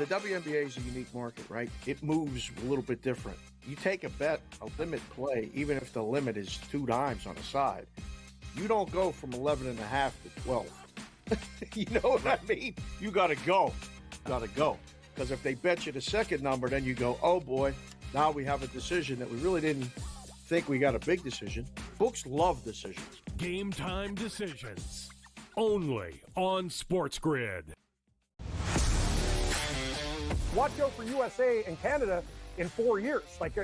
the WNBA is a unique market, right? It moves a little bit different. You take a bet, a limit play, even if the limit is 2 dimes on a side, you don't go from 11.5 to 12. You know what I mean? You got to go. Because if they bet you the second number, then you go, oh boy, now we have a decision that we really didn't think we got a big decision. Books love decisions. Game time decisions. Only on SportsGrid. Watch out for USA and Canada in 4 years. Like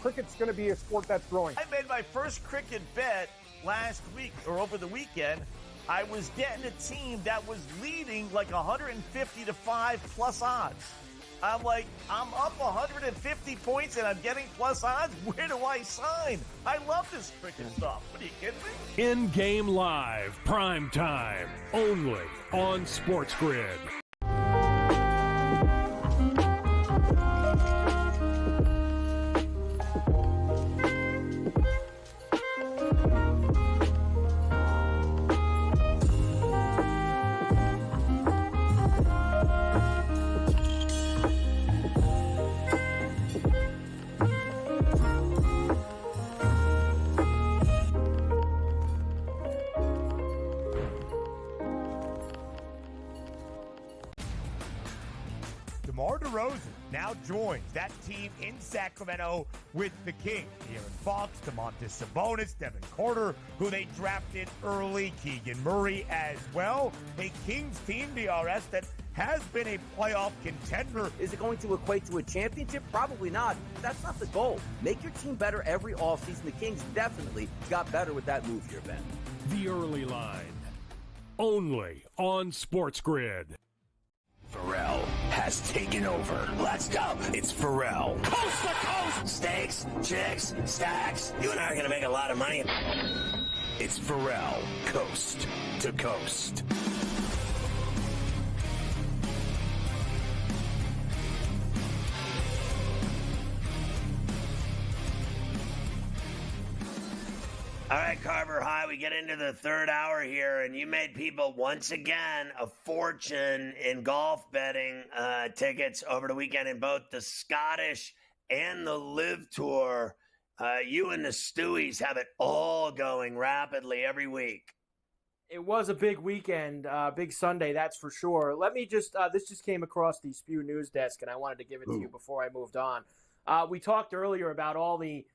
cricket's going to be a sport that's growing. I made my first cricket bet last week or over the weekend. I was getting a team that was leading like 150 to 5 plus odds. I'm like, I'm up 150 points and I'm getting plus odds. Where do I sign? I love this cricket stuff. What, are you kidding me? In-game live, prime time, only on SportsGrid. Now joins that team in Sacramento with the Kings. Aaron Fox, Domantas Sabonis, Devin Carter, who they drafted early, Keegan Murray as well. A Kings team, DRS, that has been a playoff contender. Is it going to equate to a championship? Probably not. That's not the goal. Make your team better every offseason. The Kings definitely got better with that move here, Ben. The early line, only on SportsGrid. Ferall has taken over. Let's go. It's Ferall. Coast to coast. Steaks, chicks, stacks. You and I are going to make a lot of money. It's Ferall. Coast to coast. All right, Carver High, we get into the third hour here, and you made people once again a fortune in golf betting tickets over the weekend in both the Scottish and the Live Tour. You and the Stewies have it all going rapidly every week. It was a big weekend, big Sunday, that's for sure. Let me just, this just came across the Spew News Desk, and I wanted to give it to you before I moved on. We talked earlier about all the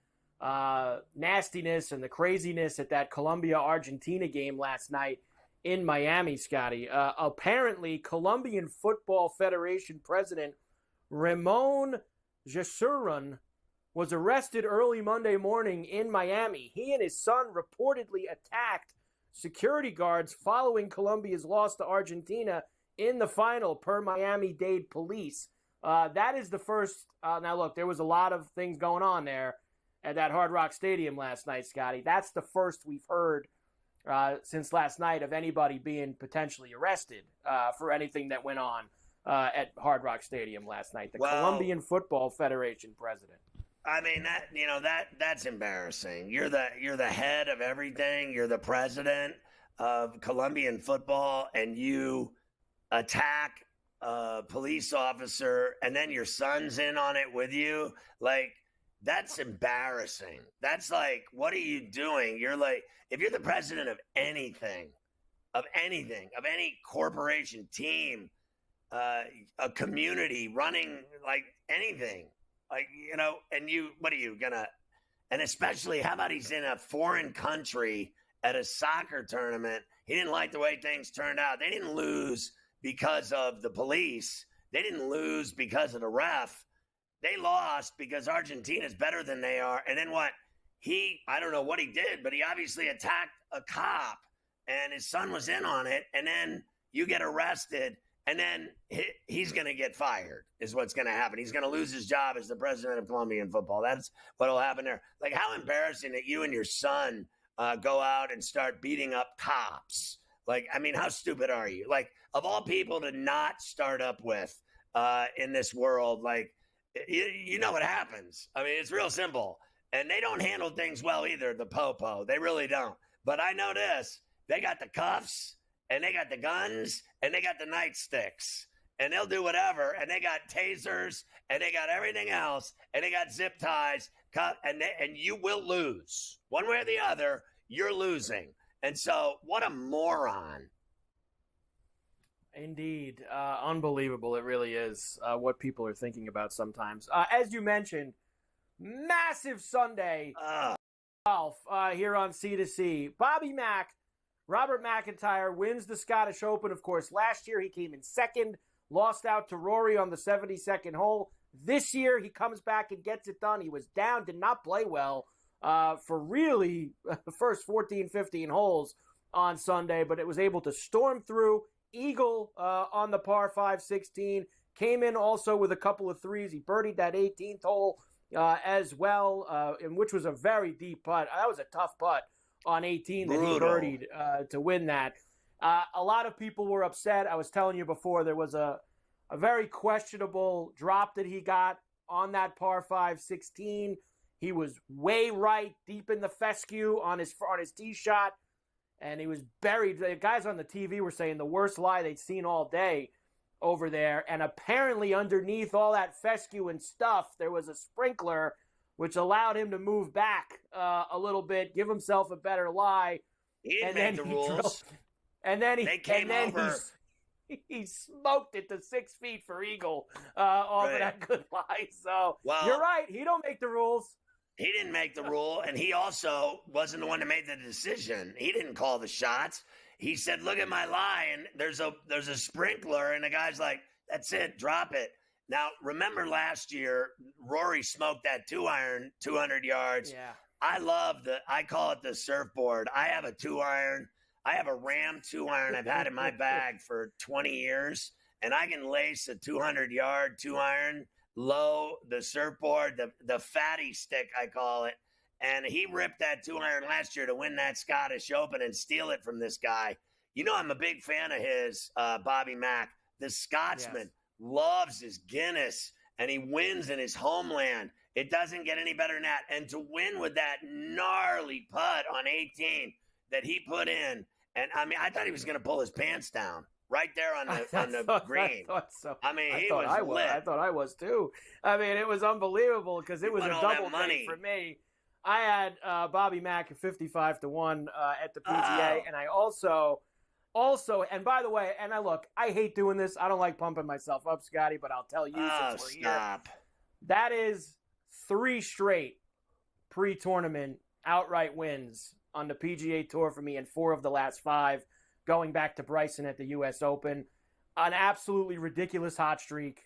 nastiness and the craziness at that Colombia-Argentina game last night in Miami, Scotty. Apparently, Colombian Football Federation President Ramon Jesurun was arrested early Monday morning in Miami. He and his son reportedly attacked security guards following Colombia's loss to Argentina in the final, per Miami-Dade police. That is the first. Now, look, there was a lot of things going on there at that Hard Rock Stadium last night, Scotty. That's the first we've heard since last night of anybody being potentially arrested for anything that went on at Hard Rock Stadium last night. The Colombian Football Federation president. I mean, that's embarrassing. You're the head of everything. You're the president of Colombian football, and you attack a police officer, and then your son's in on it with you. Like, that's embarrassing. That's like, what are you doing? You're like, if you're the president of anything, of any corporation, team, a community, running like anything, like, you know, and you, what are you gonna, and especially, how about he's in a foreign country at a soccer tournament? He didn't like the way things turned out. They didn't lose because of the police. They didn't lose because of the ref. They lost because Argentina's better than they are. And then what? I don't know what he did, but he obviously attacked a cop, and his son was in on it. And then you get arrested, and then he's going to get fired is what's going to happen. He's going to lose his job as the president of Colombian football. That's what will happen there. Like, how embarrassing that you and your son go out and start beating up cops. Like, I mean, how stupid are you? Like, of all people to not start up with in this world, like, you know what happens. I mean, it's real simple. And they don't handle things well either, the Popo. They really don't. But I know this. They got the cuffs, and they got the guns, and they got the nightsticks. and they'll do whatever, and they got tasers, and they got everything else, and they got zip ties, and you will lose. One way or the other, you're losing. And so, what a moron. Indeed. Unbelievable. It really is what people are thinking about sometimes. As you mentioned, massive Sunday golf here on C2C. Bobby Mack, Robert McIntyre wins the Scottish Open. Of course, last year he came in second, lost out to Rory on the 72nd hole. This year he comes back and gets it done. He was down, did not play well for really the first 14, 15 holes on Sunday, but it was able to storm through. Eagle on the par 5 16, came in also with a couple of threes. He birdied that 18th hole as well, in which was a very deep putt. That was a tough putt on 18 that he birdied to win that. A lot of people were upset. I was telling you before, there was a very questionable drop that he got on that par 5 16. He was way right, deep in the fescue on his tee shot, and he was buried. The guys on the TV were saying the worst lie they'd seen all day over there. And apparently underneath all that fescue and stuff, there was a sprinkler, which allowed him to move back a little bit, give himself a better lie. He didn't make the rules. They came over. He smoked it to 6 feet for Eagle off of that good lie. So you're right. He don't make the rules. He didn't make the rule, and he also wasn't the one that made the decision. He didn't call the shots. He said, look at my lie, and there's a sprinkler, and the guy's like, that's it, drop it. Now, remember last year, Rory smoked that 2-iron, 200 yards. Yeah. I call it the surfboard. I have a 2-iron. I have a Ram 2-iron I've had in my bag for 20 years, and I can lace a 200-yard 2-iron low, the surfboard, the fatty stick, I call it. And he ripped that 2-iron last year to win that Scottish Open and steal it from this guy. You know, I'm a big fan of his, Bobby Mack. The Scotsman loves his Guinness, and he wins in his homeland. It doesn't get any better than that. And to win with that gnarly putt on 18 that he put in, and I mean, I thought he was going to pull his pants down. Right there on the green. I thought so. I mean, he was lit. I thought I was too. I mean, it was unbelievable because it was a double thing for me. I had Bobby Mack at 55-1 at the PGA, and I also, and by the way, and I hate doing this. I don't like pumping myself up, Scotty, but I'll tell you since we're here. That is 3 straight pre-tournament outright wins on the PGA Tour for me, and 4 of the last 5. Going back to Bryson at the U.S. Open. An absolutely ridiculous hot streak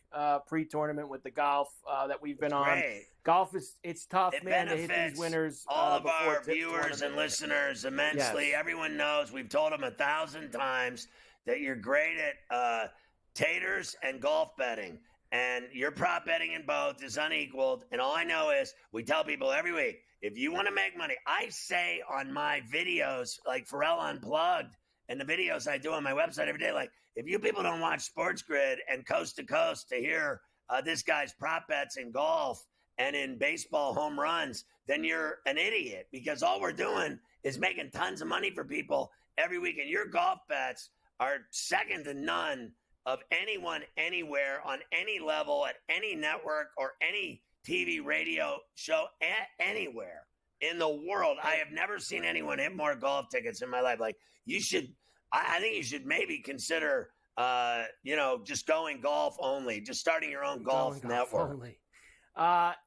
pre-tournament with the golf that we've been on. Golf it's tough, man, to hit these winners. All of our viewers and listeners immensely. Yes. Everyone knows, we've told them 1,000 times that you're great at taters and golf betting. And your prop betting in both is unequaled. And all I know is we tell people every week, if you want to make money, I say on my videos, like Ferall Unplugged, and the videos I do on my website every day, like, if you people don't watch SportsGrid and Coast to Coast to hear this guy's prop bets in golf and in baseball home runs, then you're an idiot, because all we're doing is making tons of money for people every week. And your golf bets are second to none of anyone anywhere on any level at any network or any TV radio show anywhere in the world. I have never seen anyone hit more golf tickets in my life. Like, you should, I think you should maybe consider, just going golf only, just starting your own golf network. Only.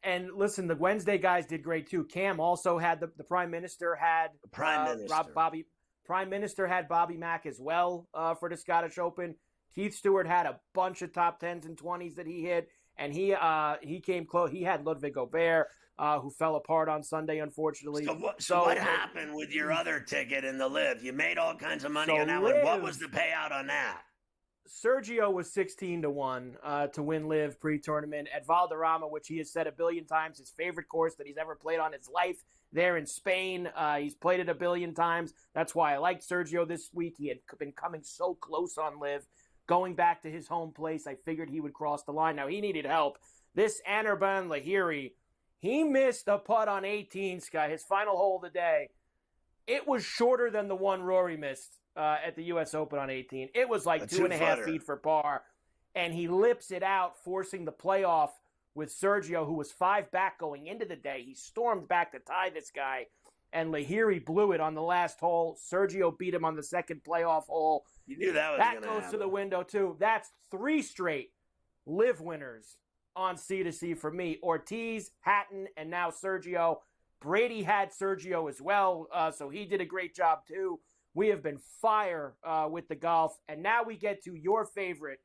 And listen, the Wednesday guys did great too. Cam also had the Prime Minister had Prime Minister had Bobby Mack as well for the Scottish Open. Keith Stewart had a bunch of top 10s and 20s that he hit, and he came close. He had Ludwig Gobert, who fell apart on Sunday, unfortunately. So what happened with your other ticket in the Live? You made all kinds of money on that one. What was the payout on that? Sergio was 16-1 to win Live pre-tournament at Valderrama, which he has said 1 billion times, his favorite course that he's ever played on in his life. There in Spain, he's played it 1 billion times. That's why I liked Sergio this week. He had been coming so close on Live. Going back to his home place, I figured he would cross the line. Now, he needed help. This Anirban Lahiri, he missed a putt on 18, Sky, his final hole of the day. It was shorter than the one Rory missed at the U.S. Open on 18. It was like 2.5 feet for par. and he lips it out, forcing the playoff with Sergio, who was 5 back going into the day. He stormed back to tie this guy, and Lahiri blew it on the last hole. Sergio beat him on the second playoff hole. You knew that was That gonna goes happen. to the window, too. That's 3 straight live winners on C2C for me. Ortiz, Hatton, and now Sergio. Brady had Sergio as well, so he did a great job, too. We have been fire with the golf. And now we get to your favorite,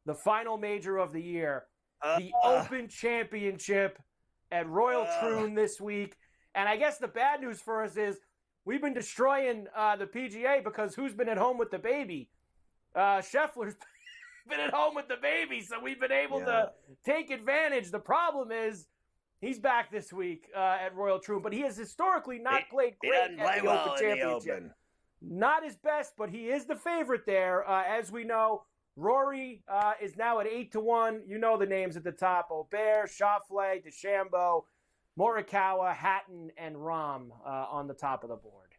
the final major of the year, the Open Championship at Royal Troon this week. And I guess the bad news for us is we've been destroying the PGA because who's been at home with the baby? Scheffler's been at home with the baby, so we've been able to take advantage. The problem is he's back this week at Royal Troon, but he has historically not played great doesn't play at the well Open in the Championship. Open. Not his best, but he is the favorite there. As we know, Rory is now at 8-1. You know the names at the top: Aubert, Schauffele, DeChambeau, Morikawa, Hatton, and Rahm on the top of the board.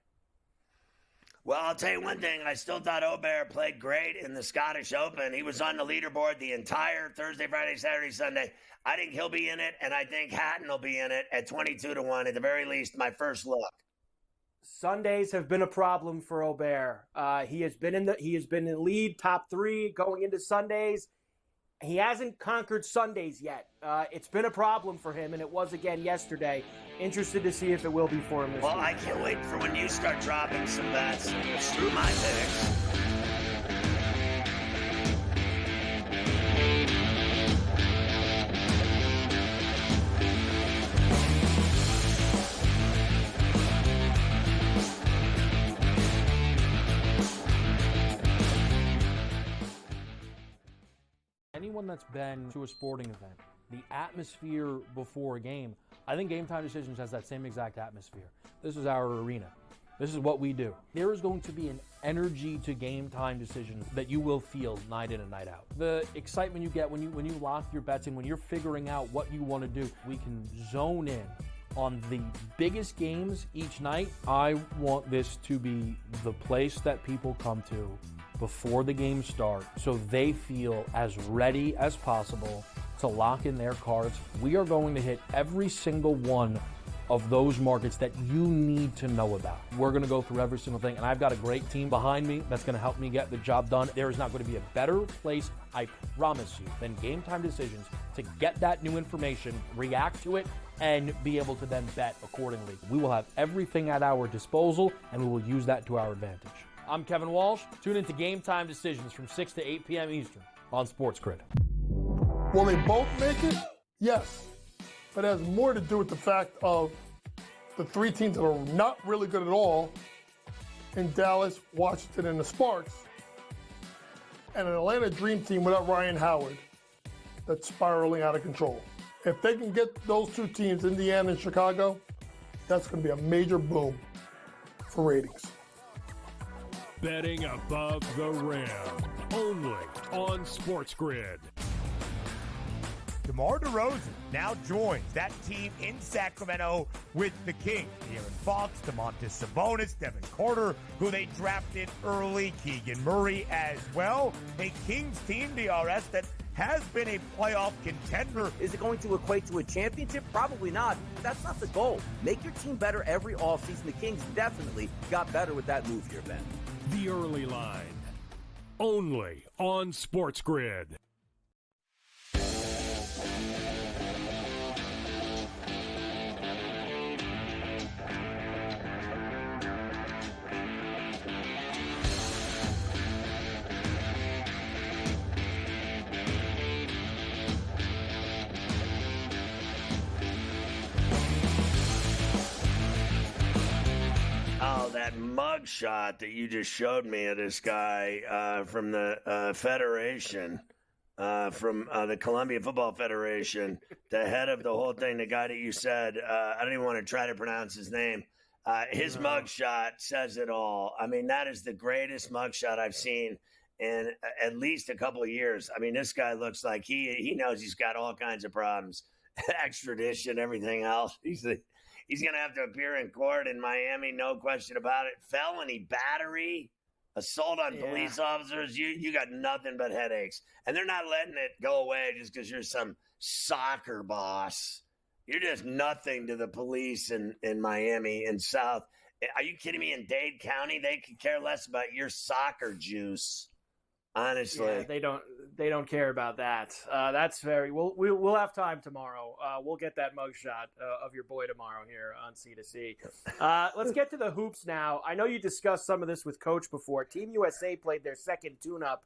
Well, I'll tell you one thing. I still thought Aubert played great in the Scottish Open. He was on the leaderboard the entire Thursday, Friday, Saturday, Sunday. I think he'll be in it, and I think Hatton will be in it at 22-1 at the very least. My first look. Sundays have been a problem for Aubert. He has been in the lead, top 3 going into Sundays. He hasn't conquered Sundays yet. It's been a problem for him, and it was again yesterday. Interested to see if it will be for him this week. Well, I can't wait for when you start dropping some bets. Screw my picks. Anyone that's been to a sporting event, the atmosphere before a game, I think Game Time Decisions has that same exact atmosphere. This is our arena. This is what we do. There is going to be an energy to Game Time Decisions that you will feel night in and night out. The excitement you get when you lock your bets in, when you're figuring out what you want to do, we can zone in on the biggest games each night. I want this to be the place that people come to before the games start so they feel as ready as possible to lock in their cards. We are going to hit every single one of those markets that you need to know about. We're going to go through every single thing, and I've got a great team behind me that's going to help me get the job done. There is not going to be a better place, I promise you, than Game Time Decisions to get that new information, react to it, and be able to then bet accordingly. We will have everything at our disposal, and we will use that to our advantage. I'm Kevin Walsh. Tune into Game Time Decisions from 6 to 8 p.m. Eastern on SportsGrid. Will they both make it? Yes. But it has more to do with the fact of the 3 teams that are not really good at all in Dallas, Washington, and the Sparks, and an Atlanta Dream Team without Ryan Howard that's spiraling out of control. If they can get those 2 teams, Indiana and Chicago, that's going to be a major boom for ratings. Betting above the rim, only on SportsGrid. DeMar DeRozan now joins that team in Sacramento with the Kings. De'Aaron Fox, Domantas Sabonis, Devin Carter, who they drafted early, Keegan Murray as well. A Kings team, DRS, that has been a playoff contender. Is it going to equate to a championship? Probably not. That's not the goal. Make your team better every offseason. The Kings definitely got better with that move here, Ben. The Early Line, only on SportsGrid. Oh, that mug shot that you just showed me of this guy from the Federation, from the Columbia Football Federation, the head of the whole thing, the guy that you said, I don't even want to try to pronounce his name. His mug shot says it all. I mean, that is the greatest mug shot I've seen in at least a couple of years. I mean, this guy looks like he knows he's got all kinds of problems, extradition, everything else. He's going to have to appear in court in Miami, no question about it. Felony battery assault on police officers, you got nothing but headaches. And they're not letting it go away just because you're some soccer boss. You're just nothing to the police in Miami and South. Are you kidding me? In Dade County, they could care less about your soccer juice. Honestly, yeah, they don't care about that. That's very. We'll have time tomorrow. We'll get that mugshot of your boy tomorrow here on C2C. Let's get to the hoops now. I know you discussed some of this with Coach before. Team USA played their second tune-up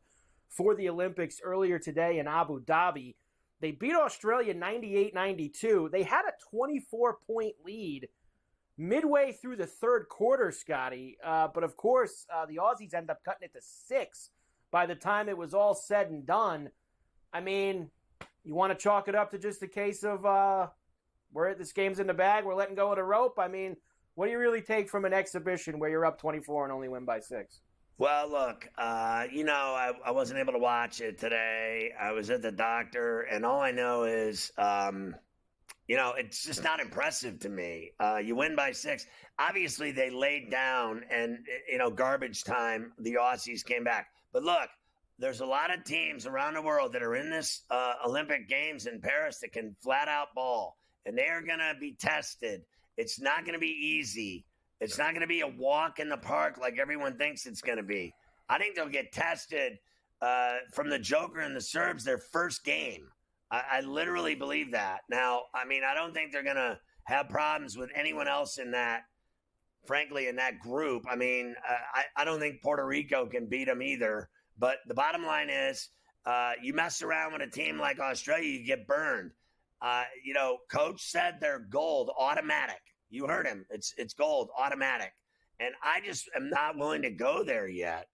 for the Olympics earlier today in Abu Dhabi. They beat Australia 98-92. They had a 24-point lead midway through the third quarter, Scotty. But of course, the Aussies end up cutting it to 6. By the time it was all said and done. I mean, you want to chalk it up to just a case of this game's in the bag, we're letting go of the rope? I mean, what do you really take from an exhibition where you're up 24 and only win by 6? Well, look, I wasn't able to watch it today. I was at the doctor, and all I know is, it's just not impressive to me. You win by 6. Obviously, they laid down, and, garbage time, the Aussies came back. But look, there's a lot of teams around the world that are in this Olympic Games in Paris that can flat out ball, and they are going to be tested. It's not going to be easy. It's not going to be a walk in the park like everyone thinks it's going to be. I think they'll get tested from the Joker and the Serbs their first game. I literally believe that. Now, I mean, I don't think they're going to have problems with anyone else in that. Frankly, in that group, I mean, I don't think Puerto Rico can beat them either. But the bottom line is, you mess around with a team like Australia, you get burned. Coach said they're gold, automatic. You heard him. It's gold, automatic. And I just am not willing to go there yet.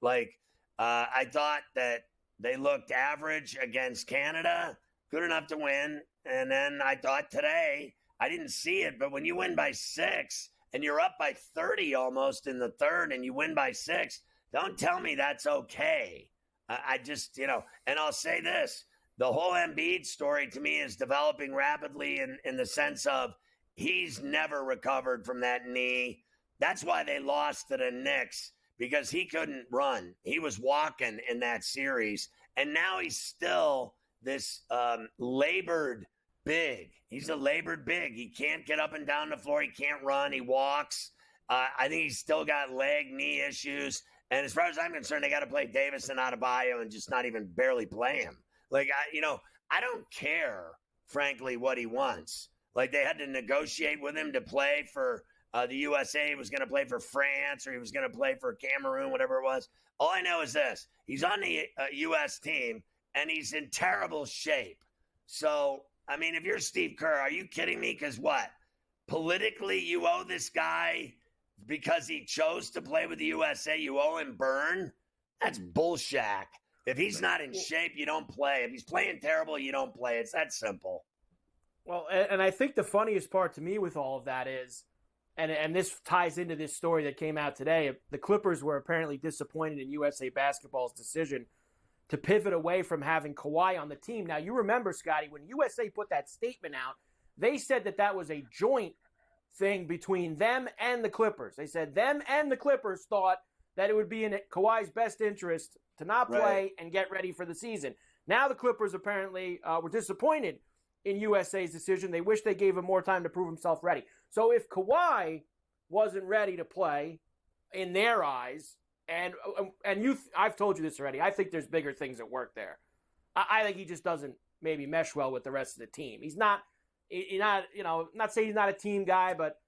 I thought that they looked average against Canada, good enough to win. And then I thought today, I didn't see it, but when you win by 6, and you're up by 30 almost in the third, and you win by 6, don't tell me that's okay. I just, and I'll say this, the whole Embiid story to me is developing rapidly in the sense of he's never recovered from that knee. That's why they lost to the Knicks, because he couldn't run. He was walking in that series, and now he's still this labored big. He's a labored big. He can't get up and down the floor. He can't run. He walks. I think he's still got knee issues. And as far as I'm concerned, they got to play Davis and Adebayo and just not even barely play him. I don't care, frankly, what he wants. They had to negotiate with him to play for the USA. He was going to play for France, or he was going to play for Cameroon, whatever it was. All I know is this. He's on the U.S. team, and he's in terrible shape. So, I mean, if you're Steve Kerr, are you kidding me? Because what? Politically, you owe this guy, because he chose to play with the USA, you owe him burn? That's bullshit. If he's not in shape, you don't play. If he's playing terrible, you don't play. It's that simple. Well, and I think the funniest part to me with all of that is, and this ties into this story that came out today, the Clippers were apparently disappointed in USA Basketball's decision to pivot away from having Kawhi on the team. Now, you remember, Scotty, when USA put that statement out, they said that was a joint thing between them and the Clippers. They said them and the Clippers thought that it would be in Kawhi's best interest to not play and get ready for the season. Now the Clippers apparently were disappointed in USA's decision. They wish they gave him more time to prove himself ready. So if Kawhi wasn't ready to play in their eyes, and I've told you this already, I think there's bigger things at work there. I think he just doesn't maybe mesh well with the rest of the team. He's not, not saying he's not a team guy, but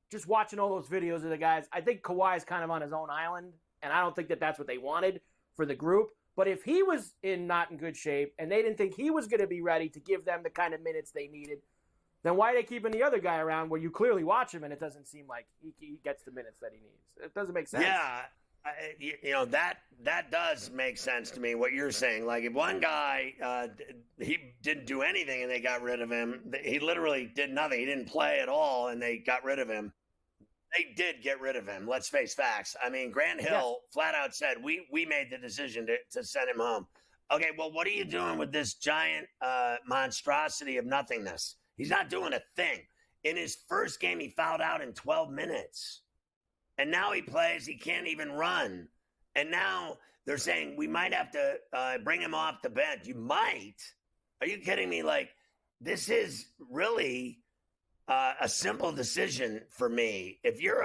just watching all those videos of the guys, I think Kawhi's kind of on his own island, and I don't think that that's what they wanted for the group. But if he was not in good shape and they didn't think he was going to be ready to give them the kind of minutes they needed, then why are they keeping the other guy around where you clearly watch him and it doesn't seem like he gets the minutes that he needs? It doesn't make sense. Yeah. That does make sense to me, what you're saying. Like, if one guy, he didn't do anything and they got rid of him, he literally did nothing. He didn't play at all and they got rid of him. They did get rid of him. Let's face facts. I mean, Grant Hill flat out said, we made the decision to send him home. Okay, well, what are you doing with this giant monstrosity of nothingness? He's not doing a thing. In his first game, he fouled out in 12 minutes. And now he plays, he can't even run. And now they're saying we might have to bring him off the bench. You might? Are you kidding me? Like, this is really a simple decision for me. If you're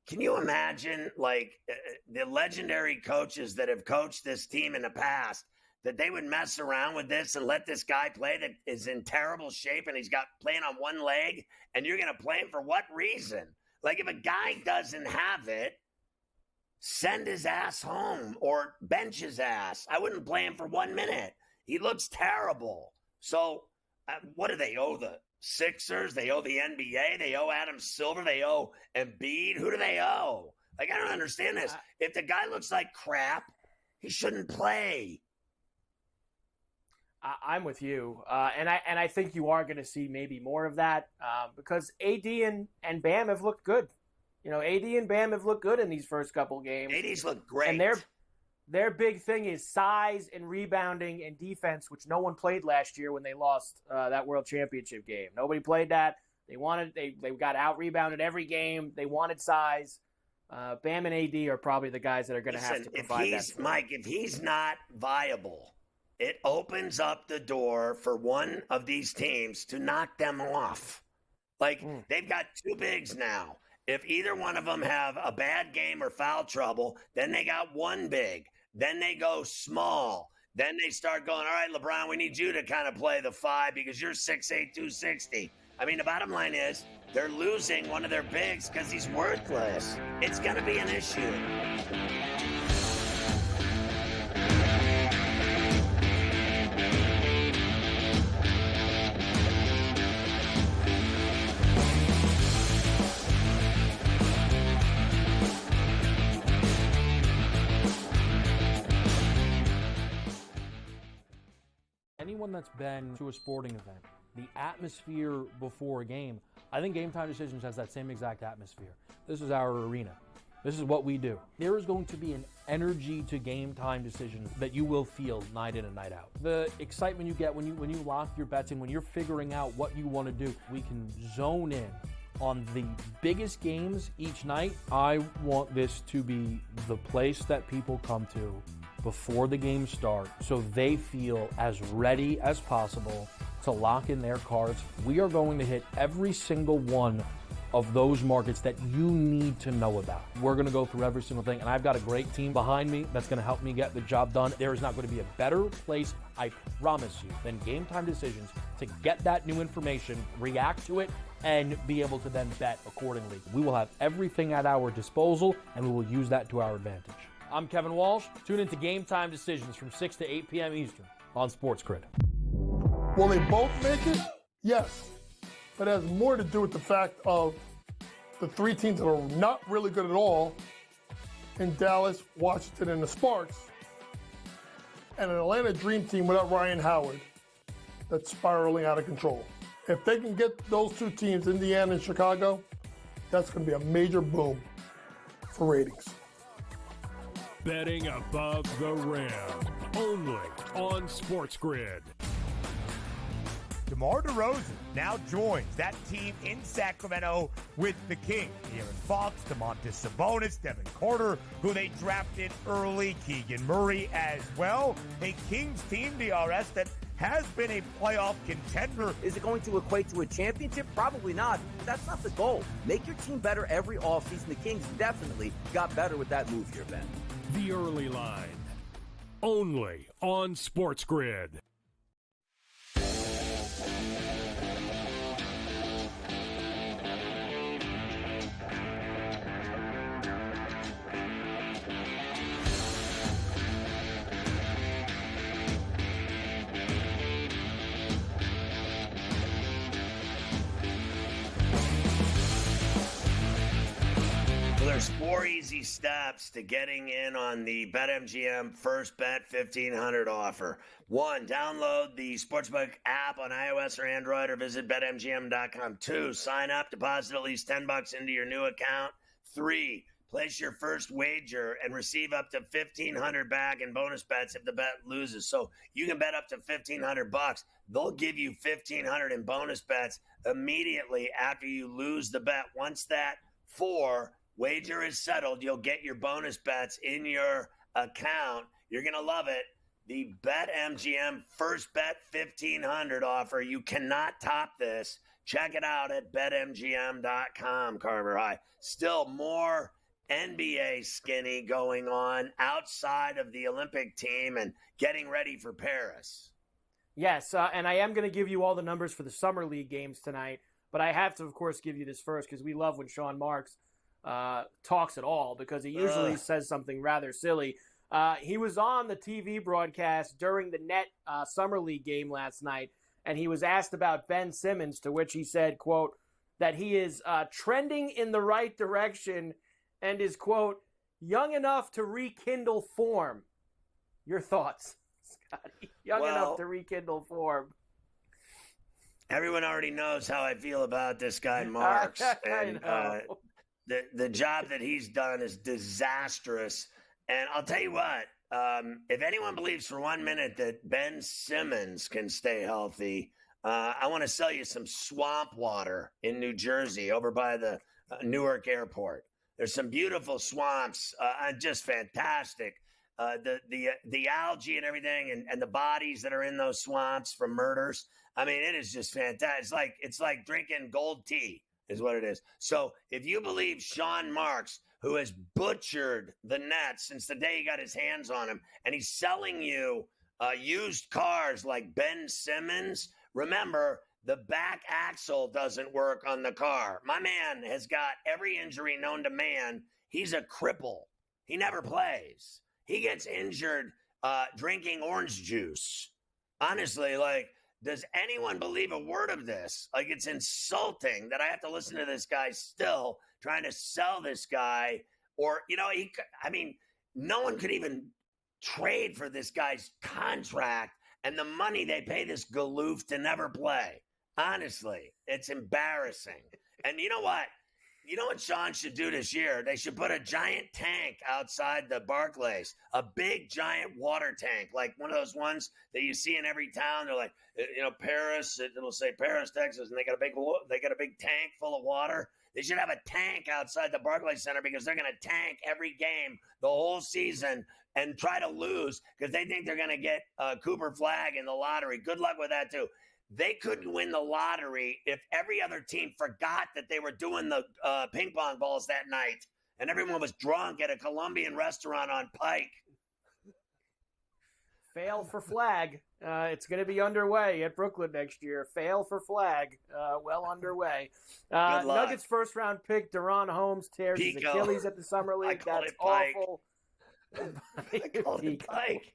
can you imagine the legendary coaches that have coached this team in the past, that they would mess around with this and let this guy play that is in terrible shape and he's got playing on one leg, and you're going to play him for what reason? Like, if a guy doesn't have it, send his ass home or bench his ass. I wouldn't play him for 1 minute. He looks terrible. So what do they owe the Sixers? They owe the NBA. They owe Adam Silver. They owe Embiid. Who do they owe? Like, I don't understand this. If the guy looks like crap, he shouldn't play. I'm with you, and I think you are going to see maybe more of that because AD and Bam have looked good. AD and Bam have looked good in these first couple games. AD's looked great, and their big thing is size and rebounding and defense, which no one played last year when they lost that World Championship game. Nobody played that. They got out rebounded every game. They wanted size. Bam and AD are probably the guys that are going to have to provide that. Mike, if he's not viable, it opens up the door for one of these teams to knock them off. They've got two bigs now. If either one of them have a bad game or foul trouble, then they got one big. Then they go small. Then they start going, all right, LeBron, we need you to kind of play the 5 because you're 6'8", 260. I mean, the bottom line is they're losing one of their bigs because he's worthless. It's going to be an issue. Anyone that's been to a sporting event, the atmosphere before a game, I think Game Time Decisions has that same exact atmosphere. This is our arena. This is what we do. There is going to be an energy to Game Time Decisions that you will feel night in and night out. The excitement you get when you lock your bets in, when you're figuring out what you want to do, we can zone in on the biggest games each night. I want this to be the place that people come to before the games start so they feel as ready as possible to lock in their cards. We are going to hit every single one of those markets that you need to know about. We're going to go through every single thing, and I've got a great team behind me that's going to help me get the job done. There is not going to be a better place, I promise you, than Game Time Decisions to get that new information, react to it, and be able to then bet accordingly. We will have everything at our disposal, and we will use that to our advantage. I'm Kevin Walsh. Tune into Game Time Decisions from 6 to 8 p.m. Eastern on SportsGrid. Will they both make it? Yes. But it has more to do with the fact of the three teams that are not really good at all in Dallas, Washington, and the Sparks, and an Atlanta Dream Team without Ryan Howard that's spiraling out of control. If they can get those two teams, Indiana and Chicago, that's going to be a major boom for ratings. Betting above the rim, only on SportsGrid. DeMar DeRozan now joins that team in Sacramento with the Kings. De'Aaron Fox, Domantas Sabonis, Devin Carter, who they drafted early, Keegan Murray as well. A Kings team, DRS, that has been a playoff contender. Is it going to equate to a championship? Probably not. But that's not the goal. Make your team better every offseason. The Kings definitely got better with that move here, Ben. The Early Line, only on SportsGrid. There's 4 easy steps to getting in on the BetMGM First Bet 1500 offer. 1, download the Sportsbook app on iOS or Android or visit BetMGM.com. 2, sign up, deposit at least $10 into your new account. 3, place your first wager and receive up to $1,500 back in bonus bets if the bet loses. So you can bet up to $1,500. They'll give you $1,500 in bonus bets immediately after you lose the bet. Once that 4, Wager is settled. You'll get your bonus bets in your account. You're going to love it. The BetMGM first bet 1,500 offer. You cannot top this. Check it out at betmgm.com, Carver High. Still more NBA skinny going on outside of the Olympic team and getting ready for Paris. Yes, and I am going to give you all the numbers for the Summer League games tonight, but I have to, of course, give you this first because we love when Sean Marks talks at all because he usually says something rather silly. He was on the TV broadcast during the Net Summer League game last night, and he was asked about Ben Simmons, to which he said, quote, that he is trending in the right direction and is, quote, young enough to rekindle form. Your thoughts, Scotty? Young enough to rekindle form. Everyone already knows how I feel about this guy, Marks. And the job that he's done is disastrous. And I'll tell you what, if anyone believes for 1 minute that Ben Simmons can stay healthy, I want to sell you some swamp water in New Jersey over by the Newark airport. There's some beautiful swamps, just fantastic. The algae and everything and the bodies that are in those swamps from murders. I mean, it is just fantastic. It's like drinking gold tea is what it is. So if you believe Sean Marks, who has butchered the Nets since the day he got his hands on him, and he's selling you used cars like Ben Simmons, remember, the back axle doesn't work on the car. My man has got every injury known to man. He's a cripple. He never plays. He gets injured drinking orange juice. Honestly, does anyone believe a word of this? It's insulting that I have to listen to this guy still trying to sell this guy. Or, no one could even trade for this guy's contract and the money they pay this galoof to never play. Honestly, it's embarrassing. And you know what? You know what Sean should do this year? They should put a giant tank outside the Barclays, a big giant water tank, like one of those ones that you see in every town. They're like, Paris. It'll say Paris, Texas, and they got a big tank full of water. They should have a tank outside the Barclays Center because they're going to tank every game the whole season and try to lose because they think they're going to get Cooper Flagg in the lottery. Good luck with that too. They couldn't win the lottery if every other team forgot that they were doing the ping pong balls that night and everyone was drunk at a Colombian restaurant on Pike. Fail for Flagg. It's going to be underway at Brooklyn next year. Fail for Flagg. Well underway. Nuggets first-round pick Deron Holmes tears his Achilles at the Summer League. That's awful. I called it Pike.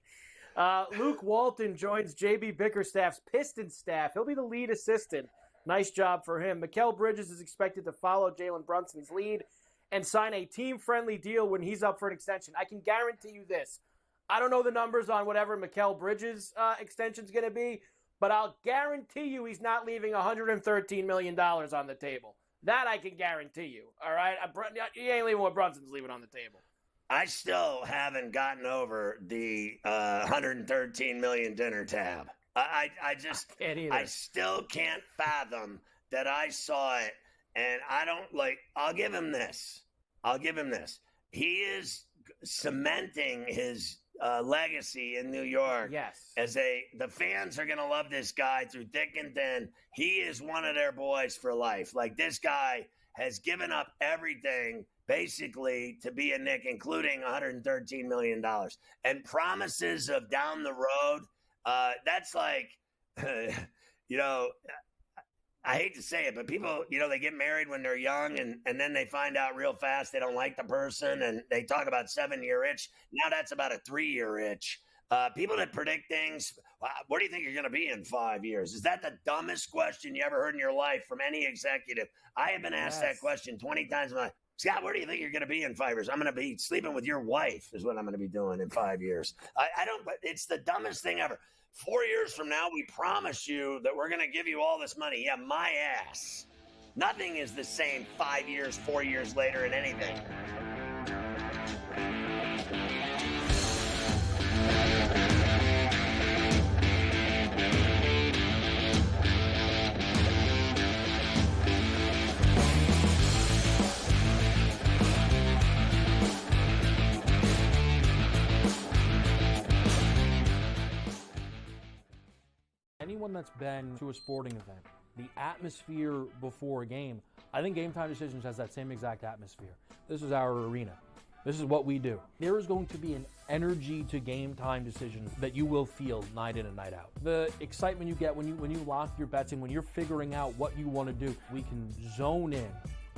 Luke Walton joins J.B. Bickerstaff's Pistons staff. He'll be the lead assistant. Nice job for him. Mikal Bridges is expected to follow Jalen Brunson's lead and sign a team-friendly deal when he's up for an extension. I can guarantee you this. I don't know the numbers on whatever Mikal Bridges' extension's going to be, but I'll guarantee you he's not leaving $113 million on the table. That I can guarantee you. All right? You ain't leaving what Brunson's leaving on the table. I still haven't gotten over the 113 million dinner tab. I still can't fathom that I saw it, and I don't I'll give him this. He is cementing his legacy in New York. Yes. The fans are going to love this guy through thick and thin. He is one of their boys for life. This guy has given up everything basically to be a Knick, including $113 million. And promises of down the road, that's I hate to say it, but people, they get married when they're young and then they find out real fast they don't like the person and they talk about 7-year itch. Now that's about a 3-year itch. People that predict things, what do you think you're going to be in 5 years? Is that the dumbest question you ever heard in your life from any executive? I have been asked that question 20 times in my life. Scott, where do you think you're going to be in 5 years? I'm going to be sleeping with your wife is what I'm going to be doing in 5 years. But it's the dumbest thing ever. 4 years from now, we promise you that we're going to give you all this money. Yeah, my ass. Nothing is the same 5 years, 4 years later in anything. anyone that's been to a sporting event, the atmosphere before a game, I think Game Time Decisions has that same exact atmosphere. This is our arena. This is what we do. There is going to be an energy to Game Time Decisions that you will feel night in and night out. The excitement you get when you lock your bets in, when you're figuring out what you want to do, we can zone in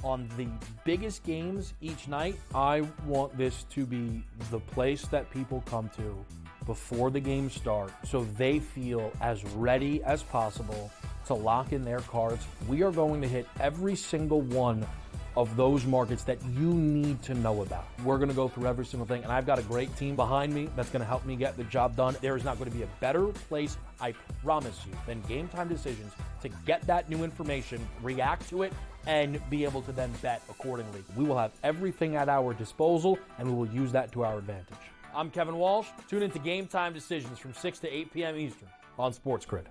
on the biggest games each night. I want this to be the place that people come to before the games start so they feel as ready as possible to lock in their cards. We are going to hit every single one of those markets that you need to know about. We're going to go through every single thing, and I've got a great team behind me that's going to help me get the job done. There is not going to be a better place, I promise you, than Game Time Decisions to get that new information, react to it, and be able to then bet accordingly. We will have everything at our disposal, and we will use that to our advantage. I'm Kevin Walsh. Tune into Game Time Decisions from 6 to 8 p.m. Eastern on SportsGrid.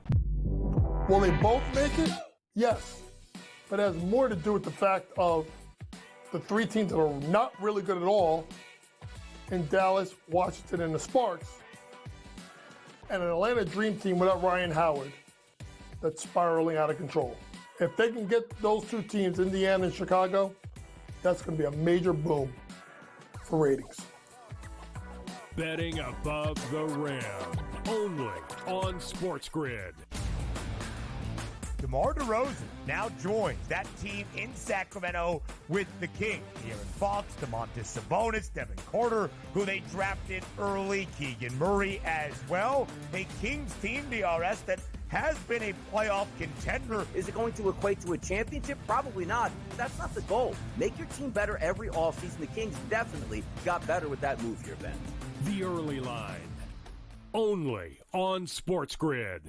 Will they both make it? Yes. But it has more to do with the fact of the three teams that are not really good at all in Dallas, Washington, and the Sparks, and an Atlanta Dream Team without Ryan Howard that's spiraling out of control. If they can get those two teams, Indiana and Chicago, that's going to be a major boom for ratings. Betting above the rim, only on SportsGrid. DeMar DeRozan now joins that team in Sacramento with the Kings. De'Aaron Fox, Domantas Sabonis, Devin Carter, who they drafted early, Keegan Murray as well. A Kings team, DRS, that has been a playoff contender. Is it going to equate to a championship? Probably not. That's not the goal. Make your team better every offseason. The Kings definitely got better with that move here, Ben. The Early Line, only on SportsGrid.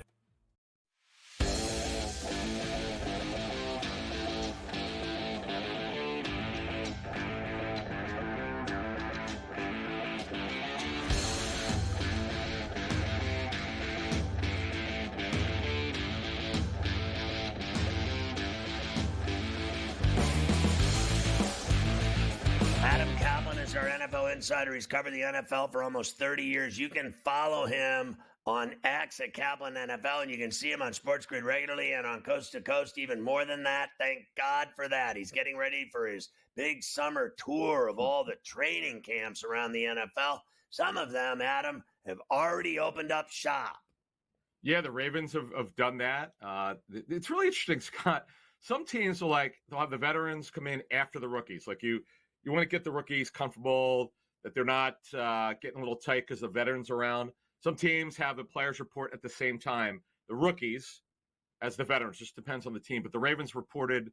Adam Kaplan is our NFL insider. He's covered the NFL for almost 30 years. You can follow him on X at Kaplan NFL, and you can see him on SportsGrid regularly and on Coast to Coast even more than that. Thank God for that. He's getting ready for his big summer tour of all the training camps around the NFL. Some of them, Adam, have already opened up shop. Yeah, the Ravens have done that. It's really interesting, Scott. Some teams will they'll have the veterans come in after the rookies. Like you want to get the rookies comfortable, that they're not getting a little tight because the veterans are around. Some teams have the players report at the same time, the rookies as the veterans. Just depends on the team. But the Ravens reported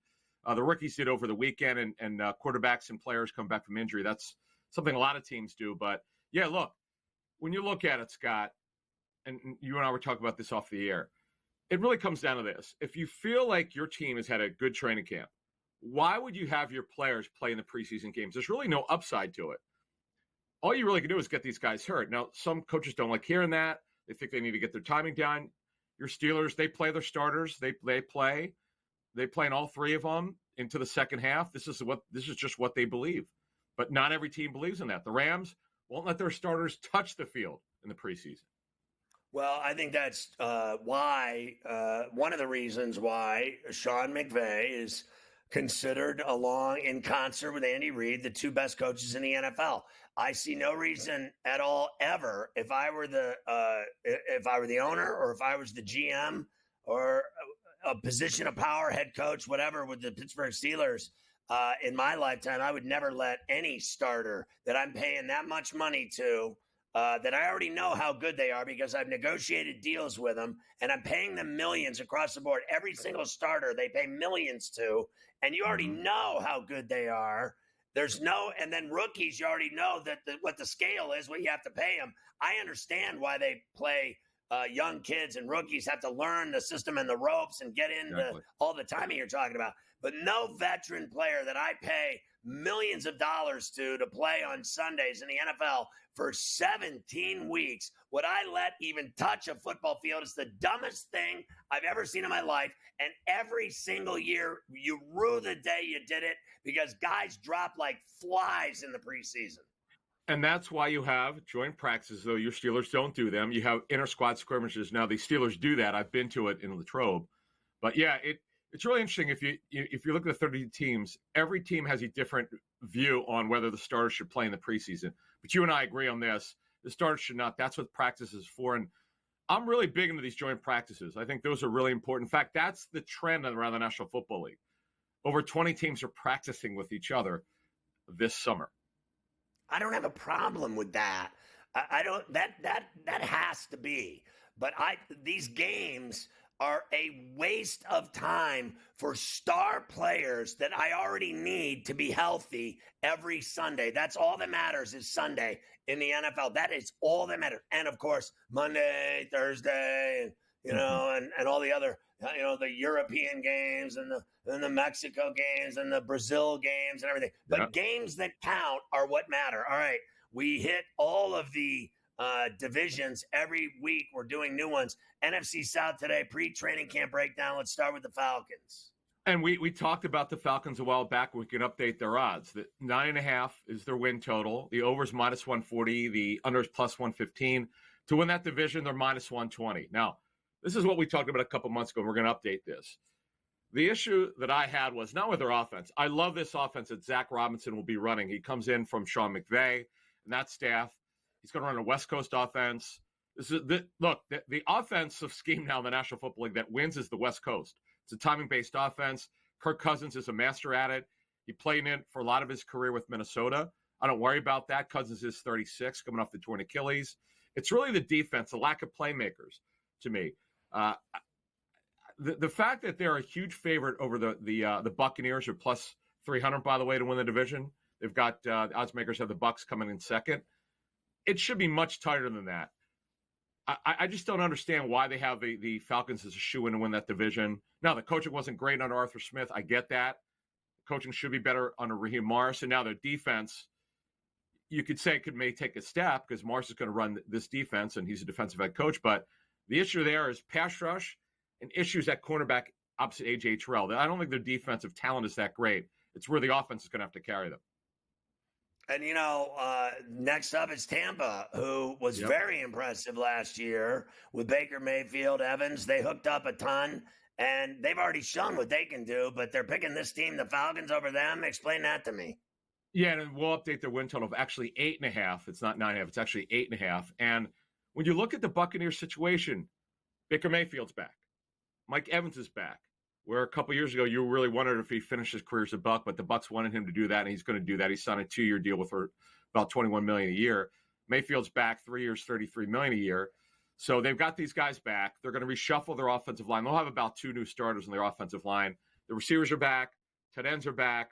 the rookies did over the weekend, and quarterbacks and players come back from injury. That's something a lot of teams do. But, yeah, look, when you look at it, Scott, and you and I were talking about this off the air, it really comes down to this. If you feel like your team has had a good training camp, why would you have your players play in the preseason games? There's really no upside to it. All you really can do is get these guys hurt. Now, some coaches don't like hearing that. They think they need to get their timing down. Your Steelers, they play their starters. They play in all three of them into the second half. This is just what they believe. But not every team believes in that. The Rams won't let their starters touch the field in the preseason. Well, I think that's why one of the reasons why Sean McVay is considered along in concert with Andy Reid, the two best coaches in the NFL. I see no reason at all ever, if I were the owner, or if I was the GM, or a position of power, head coach, whatever, with the Pittsburgh Steelers, in my lifetime, I would never let any starter that I'm paying that much money to, that I already know how good they are because I've negotiated deals with them, and I'm paying them millions across the board. Every single starter they pay millions to, and you already know how good they are. And then rookies, you already know that what the scale is, what you have to pay them. I understand why they play young kids, and rookies have to learn the system and the ropes and get into all the timing you're talking about. But no veteran player that I pay millions of dollars to play on Sundays in the NFL for 17 weeks would I let even touch a football field. It's the dumbest thing I've ever seen in my life. And every single year, you rue the day you did it because guys drop like flies in the preseason. And that's why you have joint practices, though your Steelers don't do them. You have inter-squad scrimmages. Now, the Steelers do that. I've been to it in Latrobe. But, yeah, it's really interesting. If you look at the 30 teams, every team has a different view on whether the starters should play in the preseason. But you and I agree on this. The starters should not. That's what practice is for. And I'm really big into these joint practices. I think those are really important. In fact, that's the trend around the National Football League. Over 20 teams are practicing with each other this summer. I don't have a problem with that. I don't. That has to be. But these games are a waste of time for star players that I already need to be healthy every Sunday. That's all that matters is Sunday in the NFL. That is all that matters. And of course, Monday, Thursday, and all the other, the European games and the Mexico games and the Brazil games and everything. But games that count are what matter. All right, we hit all of the divisions every week. We're doing new ones. NFC South today, pre-training camp breakdown. Let's start with the Falcons. And we talked about the Falcons a while back. We can update their odds. The 9.5 is their win total. The over's minus 140. The under's plus 115. To win that division, they're minus 120. Now, this is what we talked about a couple months ago. We're going to update this. The issue that I had was not with their offense. I love this offense that Zach Robinson will be running. He comes in from Sean McVay and that staff. He's going to run a West Coast offense. The offensive scheme now in the National Football League that wins is the West Coast. It's a timing-based offense. Kirk Cousins is a master at it. He played in it for a lot of his career with Minnesota. I don't worry about that. Cousins is 36, coming off the torn Achilles. It's really the defense, the lack of playmakers to me. The fact that they're a huge favorite over the Buccaneers, are plus 300, by the way, to win the division. They've got the odds makers have the Bucs coming in second. It should be much tighter than that. I just don't understand why they have the Falcons as a shoe-in to win that division. Now, the coaching wasn't great under Arthur Smith. I get that. Coaching should be better under Raheem Morris. And now their defense, you could say may take a step because Morris is going to run this defense, and he's a defensive head coach. But the issue there is pass rush and issues at cornerback opposite A.J. Terrell. I don't think their defensive talent is that great. It's where the offense is going to have to carry them. And, next up is Tampa, who was very impressive last year with Baker Mayfield, Evans. They hooked up a ton, and they've already shown what they can do, but they're picking this team, the Falcons, over them. Explain that to me. Yeah, and we'll update their win total of actually 8.5. It's not 9.5. It's actually 8.5. And when you look at the Buccaneers situation, Baker Mayfield's back. Mike Evans is back. Where a couple years ago, you really wondered if he finished his career as a Buck, but the Bucs wanted him to do that, and he's going to do that. He signed a 2-year deal with about $21 million a year. Mayfield's back 3 years, $33 million a year. So they've got these guys back. They're going to reshuffle their offensive line. They'll have about 2 new starters on their offensive line. The receivers are back. Tight ends are back.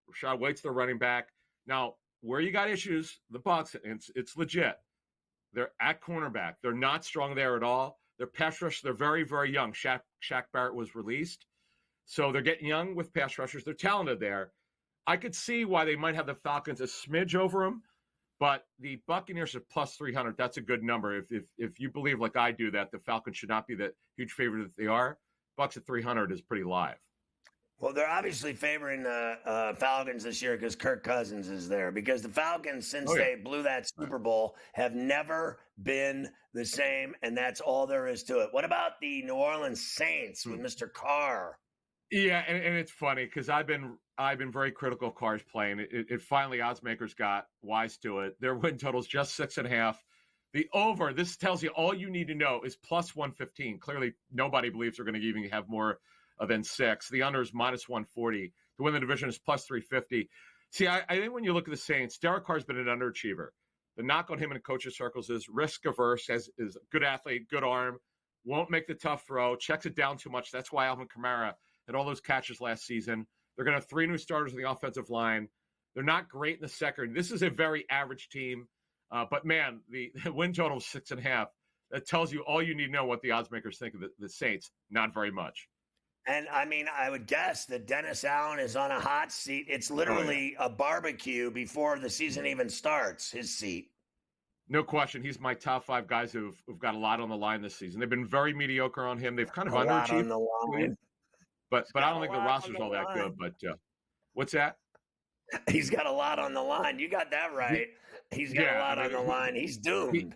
Rashad White's their running back. Now, where you got issues, the Bucs, it's legit. They're at cornerback. They're not strong there at all. Their pass rush, they're very, very young. Shaq Barrett was released. So they're getting young with pass rushers. They're talented there. I could see why they might have the Falcons a smidge over them, but the Buccaneers are plus 300. That's a good number. If you believe like I do that the Falcons should not be the huge favorite that they are, Bucs at 300 is pretty live. Well, they're obviously favoring the Falcons this year because Kirk Cousins is there. Because the Falcons, since they blew that Super Bowl, have never been the same, and that's all there is to it. What about the New Orleans Saints with Mr. Carr? Yeah, and it's funny because I've been very critical of Carr's playing. It finally, odds makers got wise to it. Their win total's just 6.5. The over, this tells you all you need to know, is plus 115. Clearly, nobody believes they're going to even have more than 6. The under is minus 140. To win the division is plus 350. See, I think when you look at the Saints, Derek Carr's been an underachiever. The knock on him in coaches' circles is risk averse, is a good athlete, good arm, won't make the tough throw, checks it down too much. That's why Alvin Kamara had all those catches last season. They're going to have 3 new starters on the offensive line. They're not great in the second. This is a very average team. But, man, the win total is 6.5. That tells you all you need to know what the odds makers think of the Saints. Not very much. And, I mean, I would guess that Dennis Allen is on a hot seat. It's literally a barbecue before the season even starts, his seat. No question. He's my top 5 guys who've got a lot on the line this season. They've been very mediocre on him. They've kind of underachieved. On the line. But I don't think the roster's all that good. But what's that? He's got a lot on the line. You got that right. He's got a lot on the line. He's doomed.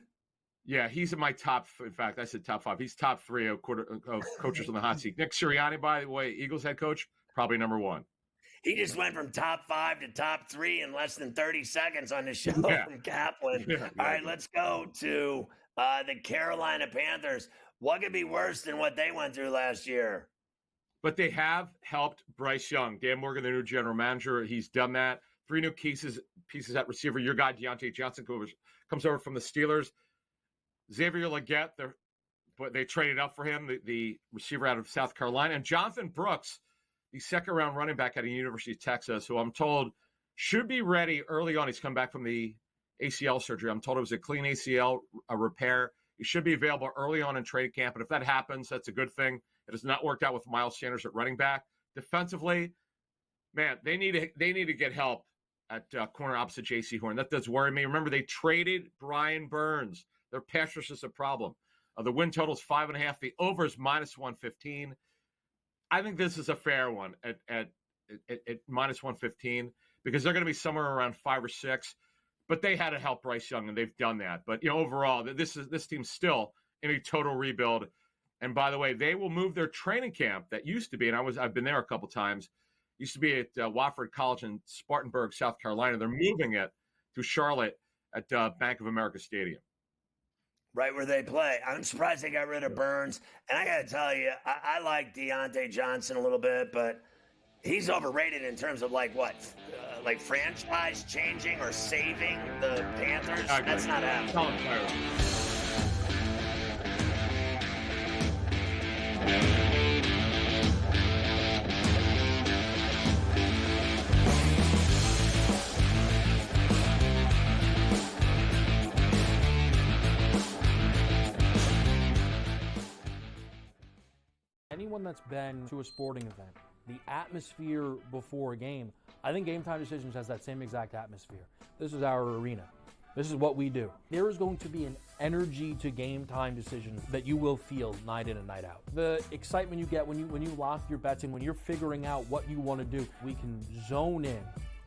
He's in my top. In fact, I said top 5. He's top 3 of coaches on the hot seat. Nick Sirianni, by the way, Eagles head coach, probably number 1. He just went from top 5 to top 3 in less than 30 seconds on the show from Kaplan. All right, let's go to the Carolina Panthers. What could be worse than what they went through last year? But they have helped Bryce Young. Dan Morgan, the new general manager, he's done that. 3 new pieces at receiver. Your guy, Deontay Johnson, comes over from the Steelers. Xavier Legette, they traded up for him, the receiver out of South Carolina. And Jonathan Brooks, the second-round running back out of University of Texas, who I'm told should be ready early on. He's come back from the ACL surgery. I'm told it was a clean ACL repair. He should be available early on in training camp. And if that happens, that's a good thing. It has not worked out with Miles Sanders at running back. Defensively, man, they need to get help at corner opposite J.C. Horn. That does worry me. Remember, they traded Brian Burns. Their pass rush is a problem. The win total is 5.5. The over is -115. I think this is a fair one at -115 because they're going to be somewhere around 5 or 6. But they had to help Bryce Young, and they've done that. But overall, this team's still in a total rebuild. And by the way, they will move their training camp that used to be, and I've been there a couple times, used to be at Wofford College in Spartanburg, South Carolina. They're moving it to Charlotte at Bank of America Stadium. Right where they play. I'm surprised they got rid of Burns. And I got to tell you, I like Deontay Johnson a little bit, but he's overrated in terms of like franchise changing or saving the Panthers. That's not happening. Anyone that's been to a sporting event, the atmosphere before a game, I think Game Time Decisions has that same exact atmosphere. This is our arena. This is what we do. There is going to be an energy to Game Time Decisions that you will feel night in and night out. The excitement you get when you lock your bets in, when you're figuring out what you want to do, we can zone in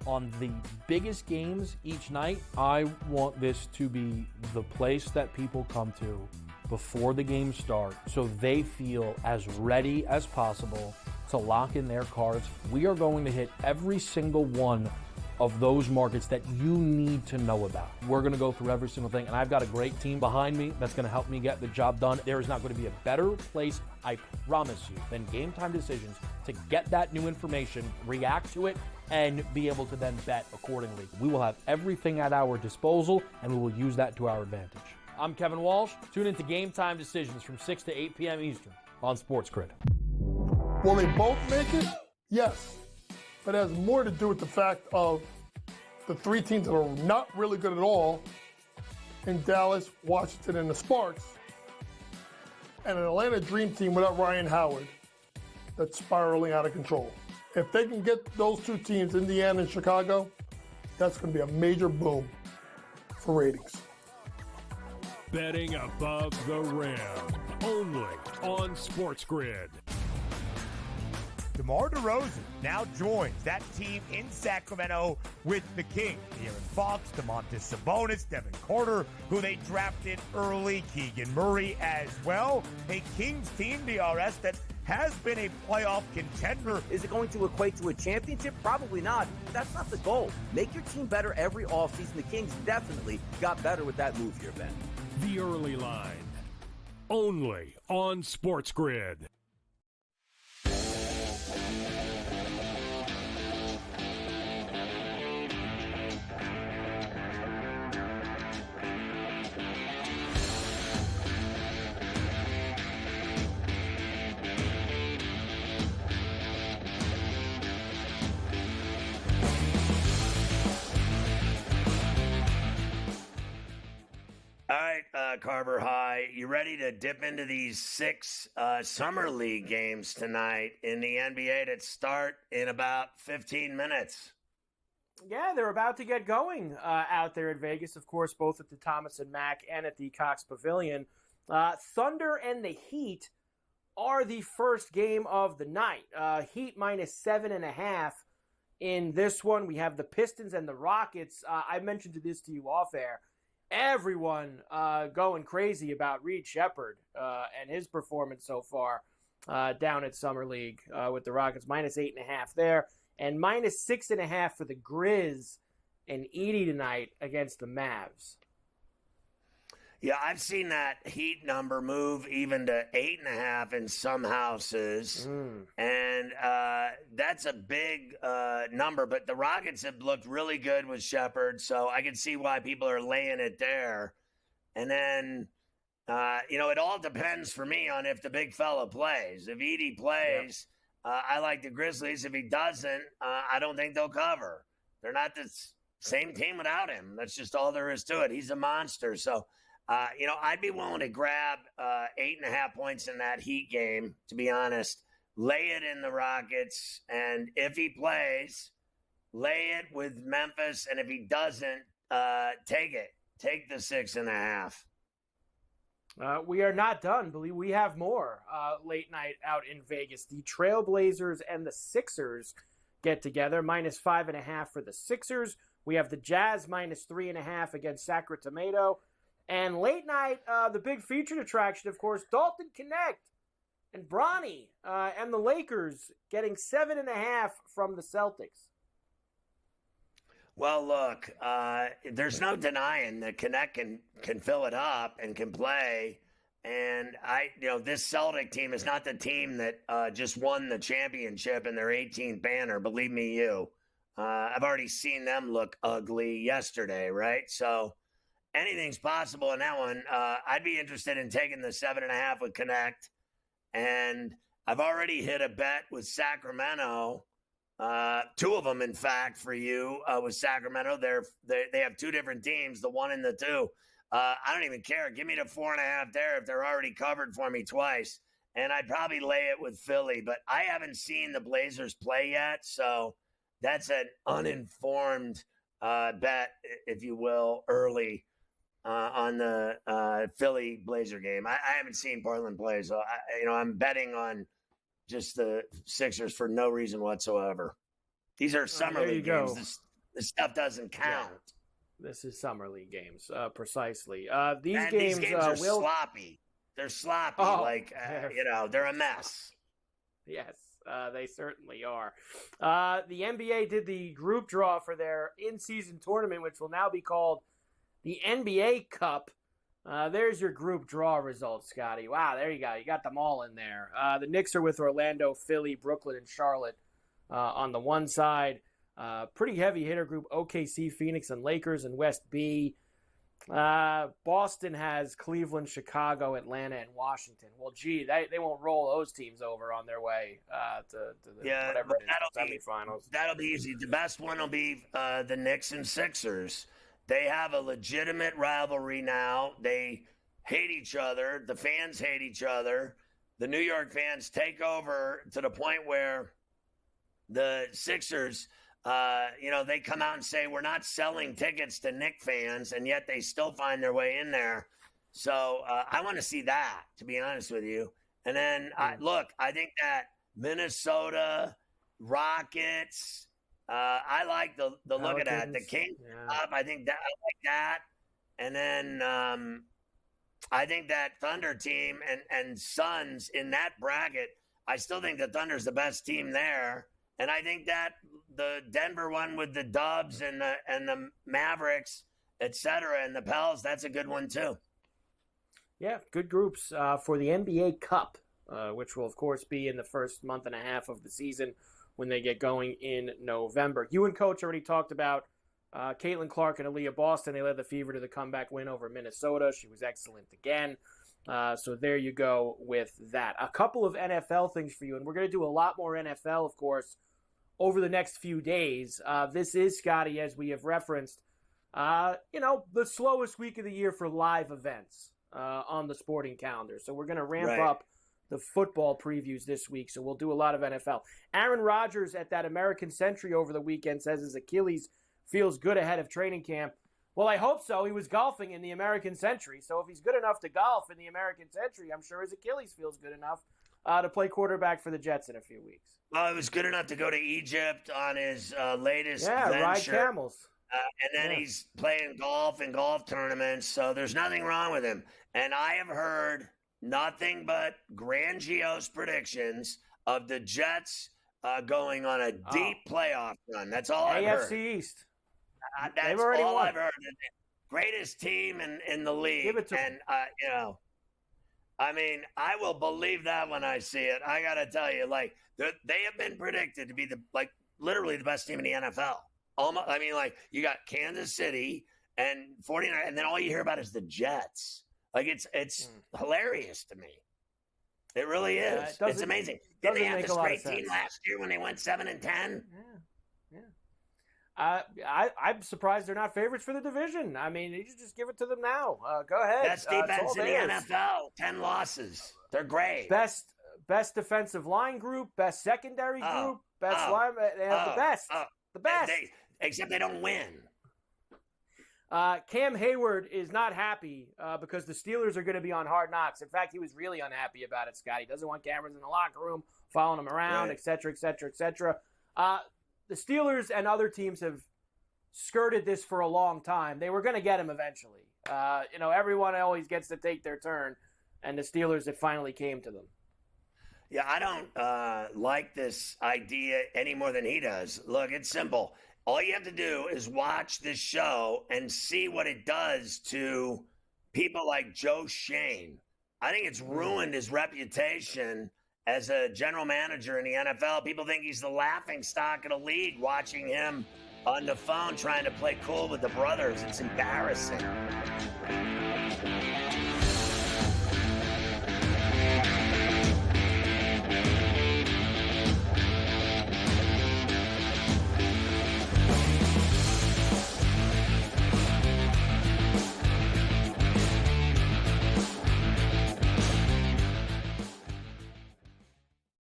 on the biggest games each night. I want this to be the place that people come to before the games start so they feel as ready as possible to lock in their cards. We are going to hit every single one of those markets that you need to know about. We're going to go through every single thing, and I've got a great team behind me that's going to help me get the job done. There is not going to be a better place, I promise you, than Game Time Decisions to get that new information, react to it, and be able to then bet accordingly. We will have everything at our disposal, and we will use that to our advantage. I'm Kevin Walsh. Tune into Game Time Decisions from 6 to 8 p.m. Eastern on SportsGrid. Will they both make it? Yes. But it has more to do with the fact of the 3 teams that are not really good at all in Dallas, Washington, and the Sparks, and an Atlanta Dream Team without Ryan Howard that's spiraling out of control. If they can get those 2 teams, Indiana and Chicago, that's going to be a major boom for ratings. Betting above the rim, only on SportsGrid. DeMar DeRozan now joins that team in Sacramento with the Kings. Aaron Fox, Domantas Sabonis, Devin Carter, who they drafted early, Keegan Murray as well. A Kings team, DRS, that has been a playoff contender. Is it going to equate to a championship? Probably not. But that's not the goal. Make your team better every offseason. The Kings definitely got better with that move here, Ben. The Early Line, only on SportsGrid. All right, Carver High, you ready to dip into these 6 Summer League games tonight in the NBA that start in about 15 minutes? Yeah, they're about to get going out there in Vegas, of course, both at the Thomas and Mack and at the Cox Pavilion. Thunder and the Heat are the first game of the night. Heat -7.5 in this one. We have the Pistons and the Rockets. I mentioned this to you off air. Everyone going crazy about Reed Shepherd and his performance so far down at Summer League with the Rockets. -8.5 there. And -6.5 for the Grizz and Edie tonight against the Mavs. Yeah, I've seen that Heat number move even to 8.5 in some houses, and that's a big number. But the Rockets have looked really good with Shepherd, so I can see why people are laying it there. And then, it all depends for me on if the big fella plays. If Edie plays, I like the Grizzlies. If he doesn't, I don't think they'll cover. They're not the same team without him. That's just all there is to it. He's a monster, so. I'd be willing to grab 8.5 points in that Heat game, to be honest. Lay it in the Rockets, and if he plays, lay it with Memphis, and if he doesn't, take it. Take the 6.5. We are not done. Believe we have more late night out in Vegas. The Trailblazers and the Sixers get together. -5.5 for the Sixers. We have the Jazz -3.5 against Sacramento. And late night, the big featured attraction, of course, Dalton Connect and Bronny and the Lakers getting 7.5 from the Celtics. Well, look, there's no denying that Connect can fill it up and can play. And this Celtic team is not the team that just won the championship in their 18th banner. Believe me, I've already seen them look ugly yesterday, right? So. Anything's possible in that one. I'd be interested in taking the 7.5 with Connect. And I've already hit a bet with Sacramento. 2 of them, in fact, for you with Sacramento. They have 2 different teams, the 1 and the 2. I don't even care. Give me the 4.5 there if they're already covered for me twice. And I'd probably lay it with Philly. But I haven't seen the Blazers play yet. So that's an uninformed bet, if you will, early. On the Philly Blazer game. I haven't seen Portland play, so I'm betting on just the Sixers for no reason whatsoever. These are summer league games. This stuff doesn't count. Yeah. This is summer league games, precisely. These games are sloppy. They're sloppy. They're a mess. Yes, they certainly are. The NBA did the group draw for their in-season tournament, which will now be called the NBA Cup. There's your group draw results, Scotty. Wow, there you go. You got them all in there. The Knicks are with Orlando, Philly, Brooklyn, and Charlotte on the one side. Pretty heavy hitter group, OKC, Phoenix, and Lakers in West B. Boston has Cleveland, Chicago, Atlanta, and Washington. Well, gee, they won't roll those teams over on their way to the whatever it is, semifinals. That'll be easy. The best one will be the Knicks and Sixers. They have a legitimate rivalry now. They hate each other. The fans hate each other. The New York fans take over to the point where the Sixers, they come out and say, we're not selling tickets to Knick fans, and yet they still find their way in there. So I want to see that, to be honest with you. And then, I think that Minnesota, Rockets, I like the look of that. The Kings up, I like that. And then I think that Thunder team and Suns in that bracket, I still think the Thunder's the best team there. And I think that the Denver one with the Dubs and the Mavericks, et cetera, and the Pels, that's a good one too. Yeah, good groups for the NBA Cup, which will, of course, be in the first month and a half of the season when they get going in November. You and Coach already talked about Caitlin Clark and Aaliyah Boston. They led the Fever to the comeback win over Minnesota. She was excellent again. So there you go with that. A couple of NFL things for you, and we're going to do a lot more NFL, of course, over the next few days. This is, Scotty, as we have referenced, the slowest week of the year for live events on the sporting calendar. So we're going to ramp up the football previews this week, so we'll do a lot of NFL. Aaron Rodgers at that American Century over the weekend says his Achilles feels good ahead of training camp. Well, I hope so. He was golfing in the American Century, so if he's good enough to golf in the American Century, I'm sure his Achilles feels good enough to play quarterback for the Jets in a few weeks. Well, it was good enough to go to Egypt on his latest ride venture. camels. And then he's playing golf in golf tournaments, so there's nothing wrong with him. And I have heard nothing but grandiose predictions of the Jets going on a deep playoff run. That's all I've heard. AFC East. That's all I've heard. Greatest team in the league. Give it to and, I mean, I will believe that when I see it. I got to tell you, like, they have been predicted to be literally the best team in the NFL. Almost, I mean, like, you got Kansas City and 49, and then all you hear about is the Jets. Like, it's hilarious to me. It really is. It's amazing. Didn't they have this great team last year when they went 7-10? I'm surprised they're not favorites for the division. I mean, you just give it to them now. Go ahead. Best defense in the NFL. 10 losses. They're great. Best defensive line group. Best secondary group. Best line. They have the best. The best. Except they don't win. Cam Hayward is not happy because the Steelers are going to be on Hard Knocks. In fact, he was really unhappy about it, Scott. He doesn't want cameras in the locker room following him around, et cetera, et cetera, et cetera. The Steelers and other teams have skirted this for a long time. They were going to get him eventually. Everyone always gets to take their turn, and the Steelers, it finally came to them. Yeah, I don't like this idea any more than he does. Look, it's simple. All you have to do is watch this show and see what it does to people like Joe Shane. I think it's ruined his reputation as a general manager in the NFL. People think he's the laughing stock of the league watching him on the phone trying to play cool with the brothers. It's embarrassing.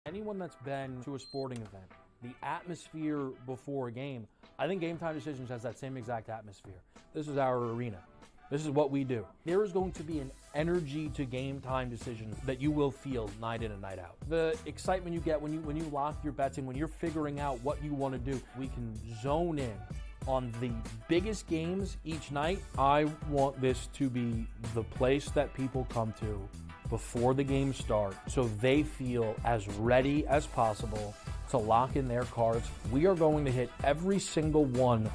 Anyone that's been to a sporting event, the atmosphere before a game, I think Game Time Decisions has that same exact atmosphere. This is our arena. This is what we do. There is going to be an energy to Game Time Decisions that you will feel night in and night out. The excitement you get when you lock your bets in, when you're figuring out what you want to do, we can zone in on the biggest games each night. I want this to be the place that people come to before the games start so they feel as ready as possible to lock in their cards. We are going to hit every single one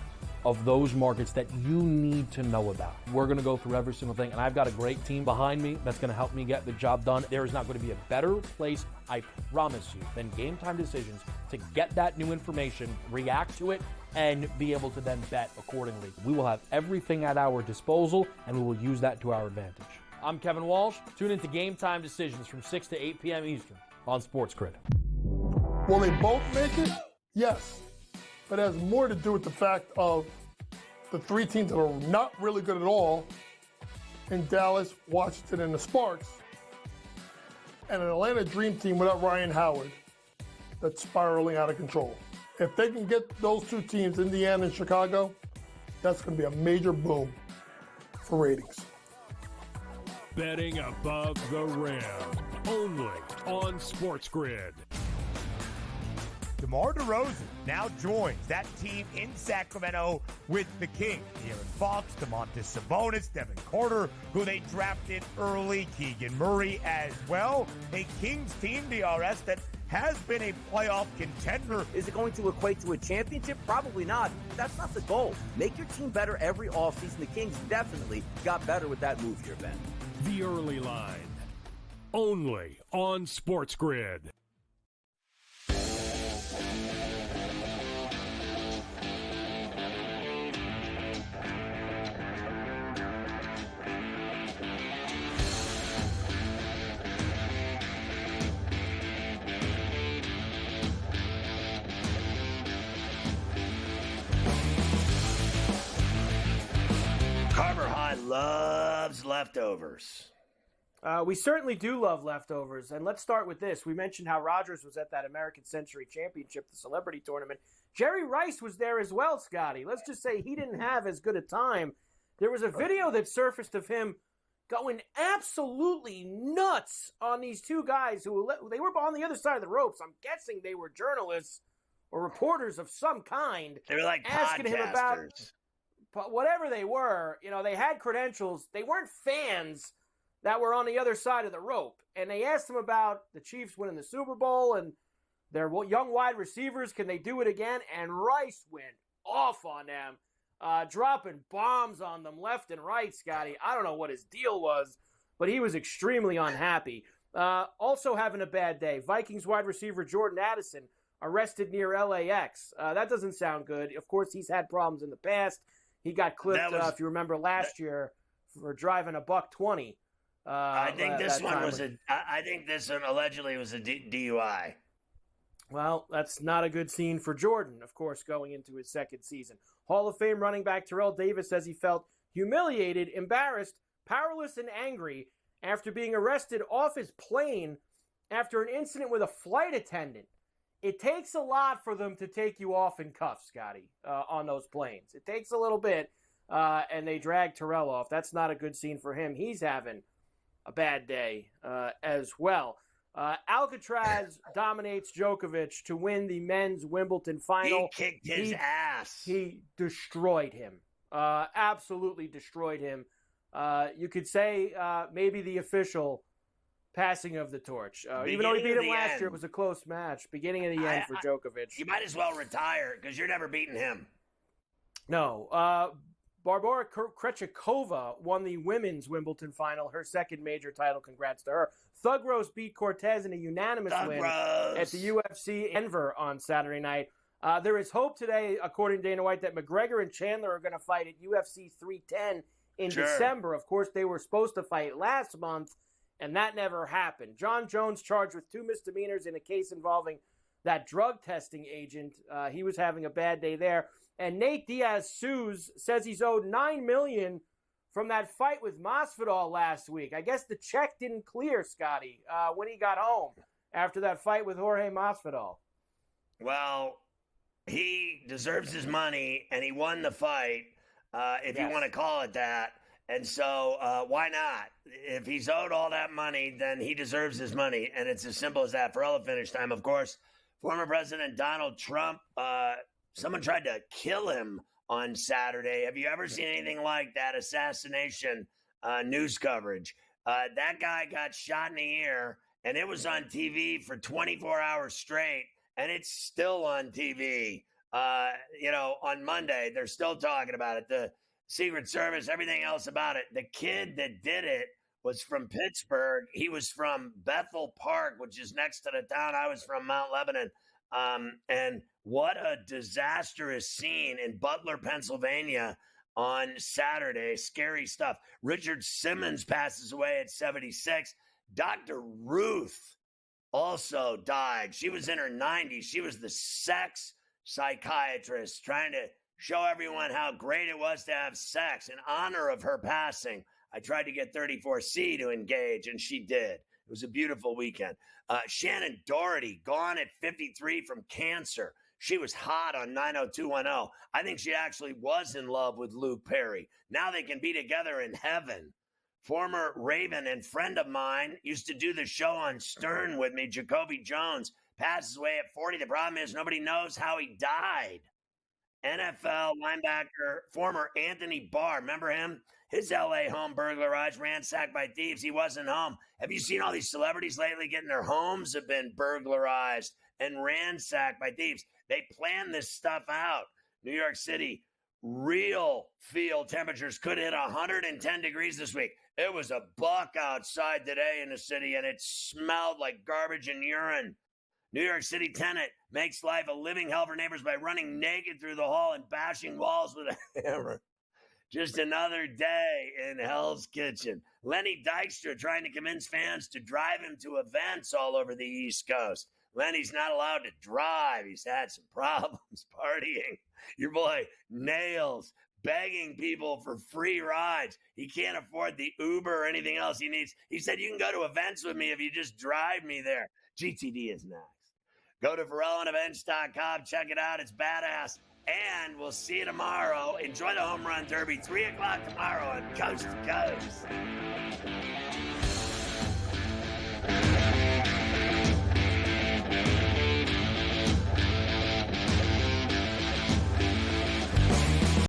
of those markets that you need to know about. We're going to go through every single thing, and I've got a great team behind me that's going to help me get the job done. There is not going to be a better place, I promise you, than Game Time Decisions to get that new information, react to it, and be able to then bet accordingly. We will have everything at our disposal, and we will use that to our advantage. I'm Kevin Walsh. Tune into Game Time Decisions from 6 to 8 p.m. Eastern on SportsGrid. Will they both make it? Yes. But it has more to do with the fact of the three teams that are not really good at all in Dallas, Washington, and the Sparks, and an Atlanta Dream team without Ryan Howard that's spiraling out of control. If they can get those two teams, Indiana and Chicago, that's going to be a major boom for ratings. Betting above the rim, only on SportsGrid. DeMar DeRozan now joins that team in Sacramento with the Kings. De'Aaron Fox, Domantas Sabonis, Devin Carter, who they drafted early, Keegan Murray as well. A Kings team, DRS, that has been a playoff contender. Is it going to equate to a championship? Probably not. That's not the goal. Make your team better every offseason. The Kings definitely got better with that move here, Ben. The Early Line, only on SportsGrid. Carver High loves leftovers. We certainly do love leftovers, and let's start with this. We mentioned how Rodgers was at that American Century Championship, the celebrity tournament. Jerry Rice was there as well, Scotty. Let's just say he didn't have as good a time. There was a video that surfaced of him going absolutely nuts on these two guys they were on the other side of the ropes. I'm guessing they were journalists or reporters of some kind. They were like asking him about podcasters. whatever they were. They had credentials. They weren't fans that were on the other side of the rope. And they asked him about the Chiefs winning the Super Bowl and their young wide receivers. Can they do it again? And Rice went off on them, dropping bombs on them left and right, Scotty. I don't know what his deal was, but he was extremely unhappy. Also having a bad day, Vikings wide receiver Jordan Addison arrested near LAX. That doesn't sound good. Of course, he's had problems in the past. He got clipped, if you remember, last year for driving a $120. I think this one allegedly was a DUI. Well, that's not a good scene for Jordan, of course, going into his second season. Hall of Fame running back Terrell Davis says he felt humiliated, embarrassed, powerless, and angry after being arrested off his plane after an incident with a flight attendant. It takes a lot for them to take you off in cuffs, Scotty, on those planes. It takes a little bit, and they drag Terrell off. That's not a good scene for him. He's having a bad day as well. Alcatraz dominates Djokovic to win the men's Wimbledon final. He kicked his ass. He destroyed him. Absolutely destroyed him. You could say maybe the official passing of the torch. Even though he beat him last year, it was a close match. Beginning of the end for Djokovic. You might as well retire because you're never beating him. No. Barbora Krejcikova won the women's Wimbledon final, her second major title. Congrats to her. Thug Rose beat Cortez in a unanimous win at the UFC Denver on Saturday night. There is hope today, according to Dana White, that McGregor and Chandler are going to fight at UFC 310 in December. Of course, they were supposed to fight last month, and that never happened. John Jones charged with 2 misdemeanors in a case involving that drug testing agent. He was having a bad day there. And Nate Diaz-Suze says he's owed $9 million from that fight with Masvidal last week. I guess the check didn't clear, Scotty, when he got home after that fight with Jorge Masvidal. Well, he deserves his money, and he won the fight, if you want to call it that. And so why not? If he's owed all that money, then he deserves his money, and it's as simple as that. Ferall at finish time, of course, former President Donald Trump, someone tried to kill him on Saturday. Have you ever seen anything like that assassination news coverage? That guy got shot in the ear, and it was on TV for 24 hours straight, and it's still on TV. On Monday, they're still talking about it. The Secret Service, everything else about it. The kid that did it was from Pittsburgh. He was from Bethel Park, which is next to the town I was from, Mount Lebanon. And what a disastrous scene in Butler, Pennsylvania on Saturday. Scary stuff. Richard Simmons passes away at 76. Dr. Ruth also died. She was in her 90s. She was the sex psychiatrist trying to show everyone how great it was to have sex. In honor of her passing, I tried to get 34C to engage, and she did. It was a beautiful weekend. Shannon Doherty, gone at 53 from cancer. She was hot on 90210. I think she actually was in love with Luke Perry. Now they can be together in heaven. Former Raven and friend of mine used to do the show on Stern with me, Jacoby Jones, passes away at 40. The problem is nobody knows how he died. NFL linebacker, former Anthony Barr. Remember him? His L.A. home burglarized, ransacked by thieves. He wasn't home. Have you seen all these celebrities lately getting their homes have been burglarized and ransacked by thieves? They plan this stuff out. New York City, real field temperatures could hit 110 degrees this week. It was a buck outside today in the city, and it smelled like garbage and urine. New York City tenant makes life a living hell for neighbors by running naked through the hall and bashing walls with a hammer. Just another day in Hell's Kitchen. Lenny Dykstra trying to convince fans to drive him to events all over the East Coast. Lenny's not allowed to drive. He's had some problems partying. Your boy Nails begging people for free rides. He can't afford the Uber or anything else he needs. He said, you can go to events with me if you just drive me there. GTD is next. Go to FerallOnEvents.com. Check it out. It's badass. And we'll see you tomorrow. Enjoy the Home Run Derby, 3 o'clock tomorrow on Coast to Coast.